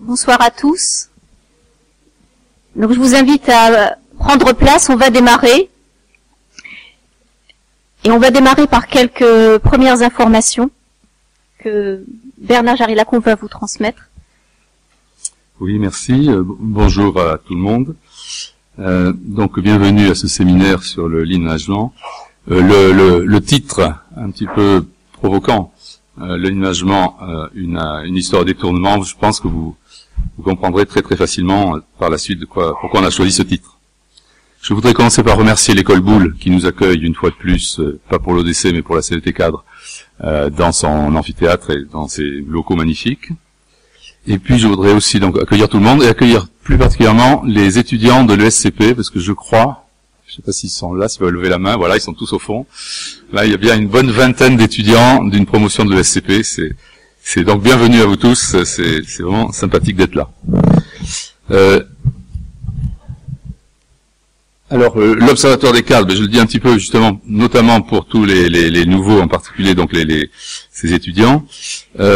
Bonsoir à tous. Donc je vous invite à prendre place, on va démarrer. Et on va démarrer par quelques premières informations que Bernard Jarilacon va vous transmettre. Oui, merci. Bonjour à tout le monde. Donc bienvenue à ce séminaire sur le lean management. Le titre, un petit peu provoquant, le lean management, une histoire de détournement, je pense que vous comprendrez très très facilement par la suite pourquoi on a choisi ce titre. Je voudrais commencer par remercier l'école Boulle qui nous accueille une fois de plus, pas pour l'ODC mais pour la CET Cadre, dans son amphithéâtre et dans ses locaux magnifiques. Et puis je voudrais aussi donc accueillir tout le monde et accueillir plus particulièrement les étudiants de l'ESCP, parce que je crois, je ne sais pas s'ils sont là, s'ils veulent lever la main, voilà, ils sont tous au fond. Là, il y a bien une bonne vingtaine d'étudiants d'une promotion de l'ESCP, c'est donc bienvenue à vous tous, c'est vraiment sympathique d'être là. Alors, l'Observatoire des cadres, je le dis un petit peu justement, notamment pour tous les nouveaux, en particulier donc ces étudiants,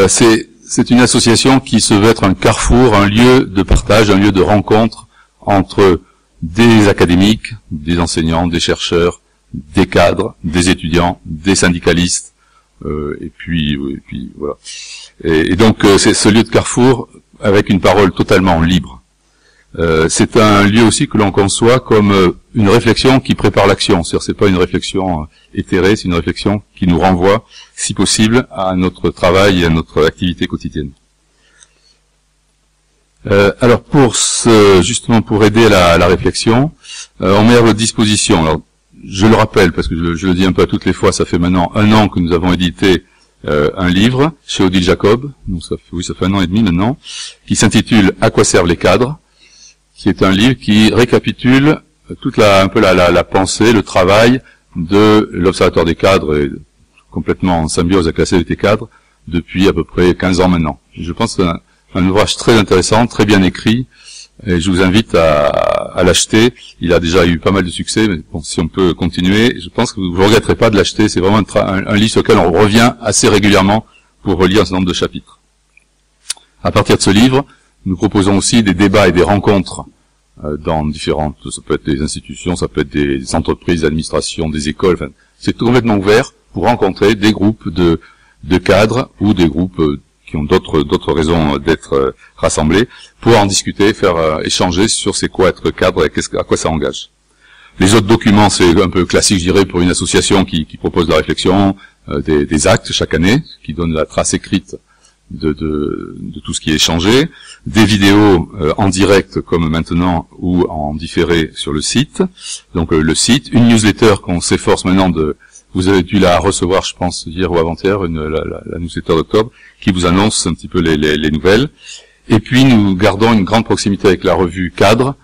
c'est une association qui se veut être un carrefour, un lieu de partage, un lieu de rencontre entre des académiques, des enseignants, des chercheurs, des cadres, des étudiants, des syndicalistes, et puis voilà. Et donc c'est ce lieu de carrefour avec une parole totalement libre. C'est un lieu aussi que l'on conçoit comme une réflexion qui prépare l'action. C'est-à-dire, c'est pas une réflexion éthérée, c'est une réflexion qui nous renvoie, si possible, à notre travail et à notre activité quotidienne. Alors, justement pour aider la réflexion, on met à votre disposition. Alors, je le rappelle parce que je le dis un peu à toutes les fois. Ça fait maintenant 1 an que nous avons édité un livre chez Odile Jacob. Donc ça fait 1 an et demi maintenant, qui s'intitule « À quoi servent les cadres ?» qui est un livre qui récapitule toute la pensée, le travail de l'Observatoire des cadres, et complètement en symbiose avec la CET Cadre, depuis à peu près 15 ans maintenant. Je pense que c'est un ouvrage très intéressant, très bien écrit, et je vous invite à l'acheter. Il a déjà eu pas mal de succès, mais bon, si on peut continuer, je pense que vous ne regretterez pas de l'acheter. C'est vraiment un livre sur lequel on revient assez régulièrement pour relire un certain nombre de chapitres. À partir de ce livre, nous proposons aussi des débats et des rencontres dans différentes, ça peut être des institutions, ça peut être des entreprises, des administrations, des écoles, enfin, c'est complètement ouvert pour rencontrer des groupes de cadres ou des groupes qui ont d'autres raisons d'être rassemblés pour en discuter, faire échanger sur c'est quoi être cadre et à quoi ça engage. Les autres documents, c'est un peu classique, je dirais, pour une association qui propose la réflexion, des actes chaque année, qui donnent la trace écrite de tout ce qui est échangé, des vidéos en direct comme maintenant ou en différé sur le site. Donc le site, une newsletter qu'on s'efforce maintenant vous avez dû la recevoir, je pense, hier ou avant-hier, la newsletter d'octobre, qui vous annonce un petit peu les nouvelles. Et puis nous gardons une grande proximité avec la revue Cadre,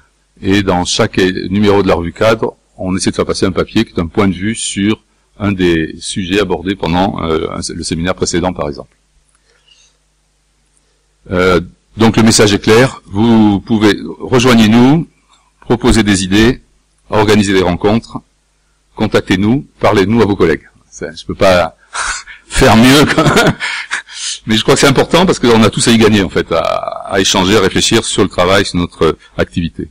et dans chaque numéro de la revue Cadre, on essaie de faire passer un papier qui est un point de vue sur un des sujets abordés pendant le séminaire précédent, par exemple. Donc le message est clair, vous pouvez rejoignez-nous, proposer des idées, organiser des rencontres, contactez-nous, parlez-nous à vos collègues. Je peux pas faire mieux, mais je crois que c'est important parce qu'on a tous à y gagner en fait, à échanger, à réfléchir sur le travail, sur notre activité.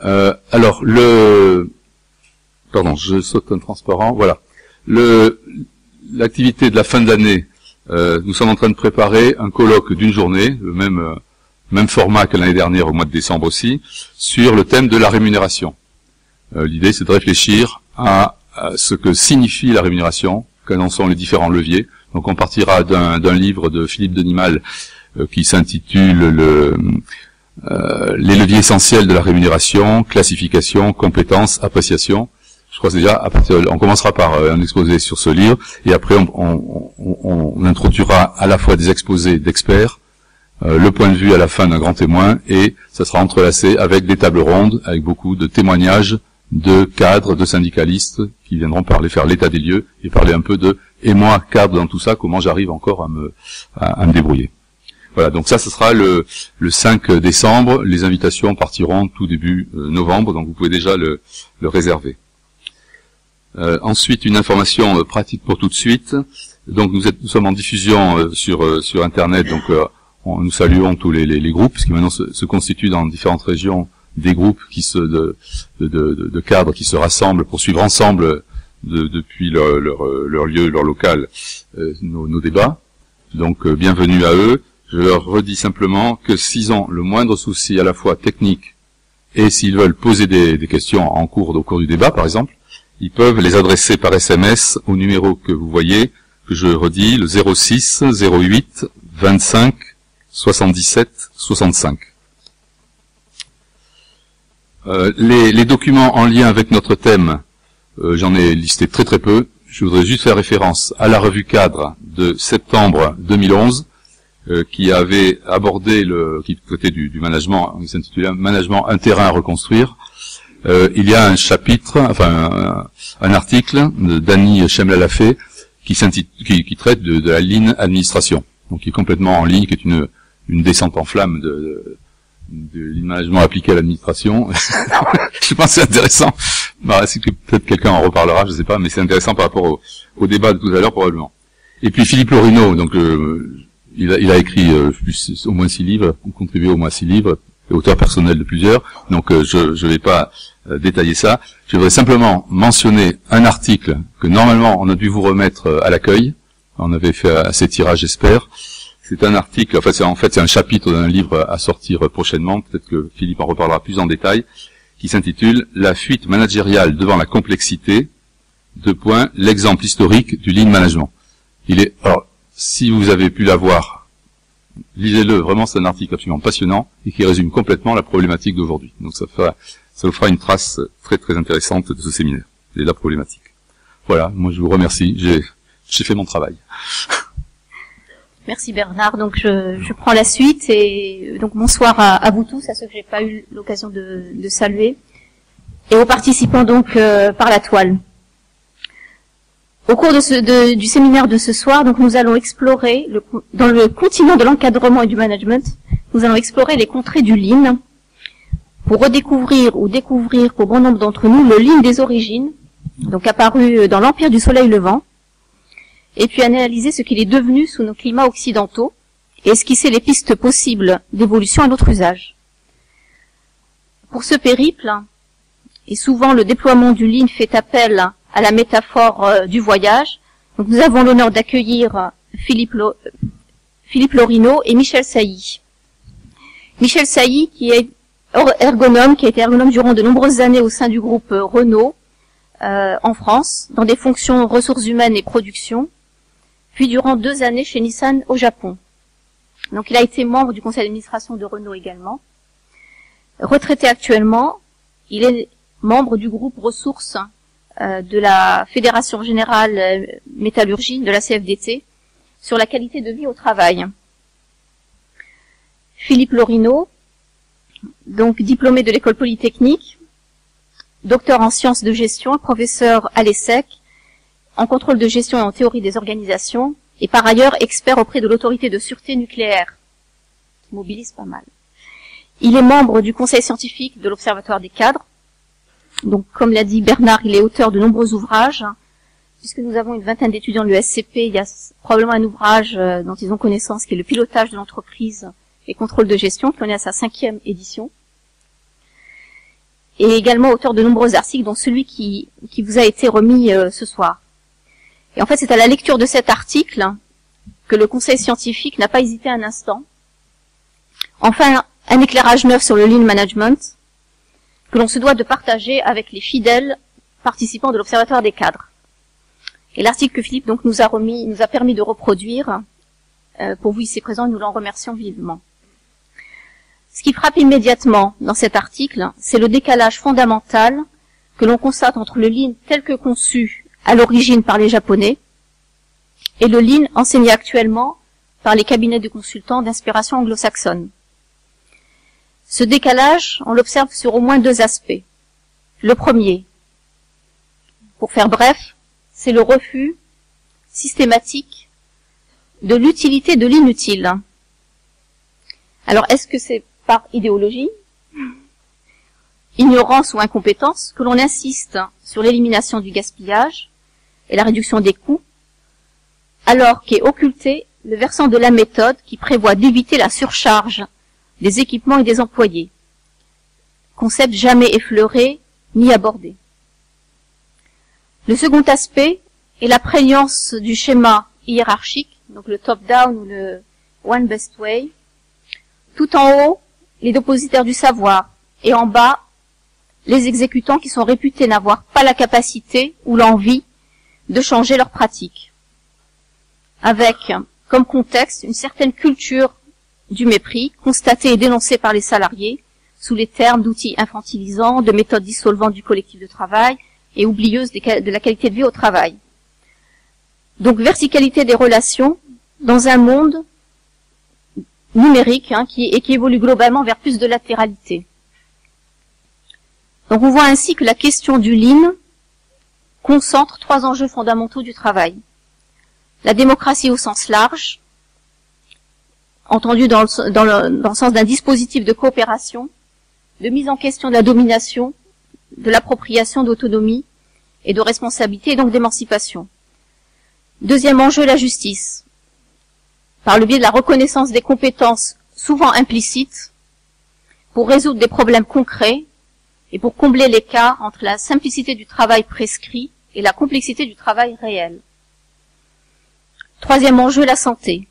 Alors pardon, je saute un transparent, voilà. L'activité de la fin de l'année. Nous sommes en train de préparer un colloque d'une journée, le même format que l'année dernière au mois de décembre aussi, sur le thème de la rémunération. L'idée, c'est de réfléchir à ce que signifie la rémunération, quels en sont les différents leviers. Donc on partira d'un livre de Philippe Denimal qui s'intitule Les leviers essentiels de la rémunération, classification, compétences, appréciation. Je crois que déjà, on commencera par un exposé sur ce livre, et après on introduira à la fois des exposés d'experts, le point de vue à la fin d'un grand témoin, et ça sera entrelacé avec des tables rondes, avec beaucoup de témoignages de cadres, de syndicalistes, qui viendront faire l'état des lieux, et parler un peu et moi, cadre dans tout ça, comment j'arrive encore à me débrouiller. Voilà, donc ça, ce sera le 5 décembre, les invitations partiront tout début novembre, donc vous pouvez déjà le réserver. Ensuite, une information pratique pour tout de suite. Donc nous sommes en diffusion sur Internet, donc nous saluons tous les groupes, puisque maintenant se constituent dans différentes régions des groupes de cadres qui se rassemblent pour suivre ensemble depuis leur lieu, leur local, nos débats. Donc bienvenue à eux. Je leur redis simplement que s'ils ont le moindre souci à la fois technique et s'ils veulent poser des questions au cours du débat, par exemple, ils peuvent les adresser par SMS au numéro que vous voyez, que je redis, le 06 08 25 77 65. Les documents en lien avec notre thème, j'en ai listé très très peu. Je voudrais juste faire référence à la revue cadre de septembre 2011, qui avait abordé qui traitait du management, qui s'intitulait Management, un terrain à reconstruire. Il y a un chapitre, un article de Dany Chemlalafé qui traite de la Lean administration, donc qui est complètement en ligne, qui est une descente en flamme de management appliqué à l'administration. Je pense que c'est intéressant. C'est que peut-être quelqu'un en reparlera, je sais pas, mais c'est intéressant par rapport au débat de tout à l'heure probablement. Et puis Philippe Lorino, donc il a écrit au moins 6 livres, contribué au moins 6 livres, auteur personnel de plusieurs. Donc je vais pas détailler ça. Je voudrais simplement mentionner un article que normalement on a dû vous remettre à l'accueil. On avait fait assez tirage, j'espère. C'est un article, c'est un chapitre d'un livre à sortir prochainement, peut-être que Philippe en reparlera plus en détail, qui s'intitule « La fuite managériale devant la complexité, l'exemple historique du lean management ». Alors, si vous avez pu l'avoir, lisez-le, vraiment c'est un article absolument passionnant et qui résume complètement la problématique d'aujourd'hui. Donc ça vous fera une trace très très intéressante de ce séminaire et de la problématique. Voilà, moi je vous remercie, j'ai fait mon travail. Merci Bernard. Donc je prends la suite et donc bonsoir à vous tous, à ceux que j'ai pas eu l'occasion de saluer, et aux participants donc par la toile. Au cours du séminaire de ce soir, donc nous allons explorer dans le continent de l'encadrement et du management, nous allons explorer les contrées du Lean pour redécouvrir ou découvrir pour bon nombre d'entre nous le Lean des origines, donc apparu dans l'Empire du Soleil Levant. Et puis analyser ce qu'il est devenu sous nos climats occidentaux et esquisser les pistes possibles d'évolution à notre usage. Pour ce périple, et souvent le déploiement du Lean fait appel à la métaphore du voyage, donc nous avons l'honneur d'accueillir Philippe Lorino et Michel Sailly. Michel Sailly, qui est ergonome, qui a été ergonome durant de nombreuses années au sein du groupe Renault en France, dans des fonctions ressources humaines et production, puis durant 2 années chez Nissan au Japon. Donc il a été membre du conseil d'administration de Renault également. Retraité actuellement, il est membre du groupe ressources de la Fédération Générale Métallurgie, de la CFDT, sur la qualité de vie au travail. Philippe Lorino, donc diplômé de l'école polytechnique, docteur en sciences de gestion, professeur à l'ESSEC, en contrôle de gestion et en théorie des organisations, et par ailleurs expert auprès de l'autorité de sûreté nucléaire, qui mobilise pas mal. Il est membre du conseil scientifique de l'Observatoire des cadres. Donc, comme l'a dit Bernard, il est auteur de nombreux ouvrages. Puisque nous avons une 20aine d'étudiants de l'ESCP, il y a probablement un ouvrage dont ils ont connaissance, qui est le pilotage de l'entreprise et contrôle de gestion, qui en est à sa 5e édition. Et également auteur de nombreux articles, dont celui qui vous a été remis ce soir. Et en fait, c'est à la lecture de cet article que le conseil scientifique n'a pas hésité un instant. Enfin, un éclairage neuf sur le Lean Management que l'on se doit de partager avec les fidèles participants de l'Observatoire des cadres. Et l'article que Philippe donc nous a permis de reproduire pour vous ici présents, nous l'en remercions vivement. Ce qui frappe immédiatement dans cet article, c'est le décalage fondamental que l'on constate entre le Lean tel que conçu à l'origine par les Japonais et le Lean enseigné actuellement par les cabinets de consultants d'inspiration anglo-saxonne. Ce décalage, on l'observe sur au moins 2 aspects. Le premier, pour faire bref, c'est le refus systématique de l'utilité de l'inutile. Alors, est-ce que c'est par idéologie, ignorance ou incompétence que l'on insiste sur l'élimination du gaspillage et la réduction des coûts, alors qu'est occulté le versant de la méthode qui prévoit d'éviter la surcharge des équipements et des employés. Concept jamais effleuré ni abordé. Le second aspect est la prégnance du schéma hiérarchique, donc le top-down ou le one best way. Tout en haut, les dépositaires du savoir, et en bas, les exécutants qui sont réputés n'avoir pas la capacité ou l'envie de changer leurs pratiques. Avec, comme contexte, une certaine culture du mépris, constatée et dénoncée par les salariés, sous les termes d'outils infantilisants, de méthodes dissolvantes du collectif de travail, et oublieuses de la qualité de vie au travail. Donc, verticalité des relations dans un monde numérique qui évolue globalement vers plus de latéralité. Donc, on voit ainsi que la question du lean concentre 3 enjeux fondamentaux du travail. La démocratie au sens large, entendue dans le sens d'un dispositif de coopération, de mise en question de la domination, de l'appropriation d'autonomie et de responsabilité, et donc d'émancipation. Deuxième enjeu, la justice, par le biais de la reconnaissance des compétences souvent implicites, pour résoudre des problèmes concrets et pour combler l'écart entre la simplicité du travail prescrit et la complexité du travail réel. Troisième enjeu, la santé.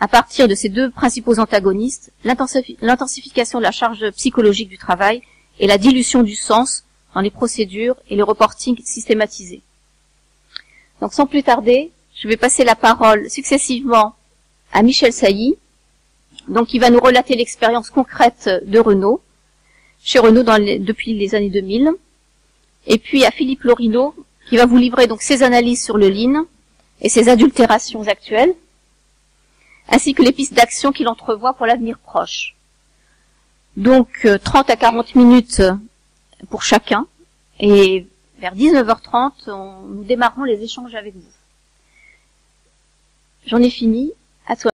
À partir de ces 2 principaux antagonistes, l'intensification de la charge psychologique du travail et la dilution du sens dans les procédures et le reporting systématisé. Donc sans plus tarder, je vais passer la parole successivement à Michel Sailly, donc qui va nous relater l'expérience concrète de Renault, chez Renault depuis les années 2000, et puis à Philippe Lorineau, qui va vous livrer donc ses analyses sur le lean et ses adultérations actuelles, ainsi que les pistes d'action qu'il entrevoit pour l'avenir proche. Donc 30 à 40 minutes pour chacun, et vers 19h30, nous démarrerons les échanges avec vous. J'en ai fini. À toi.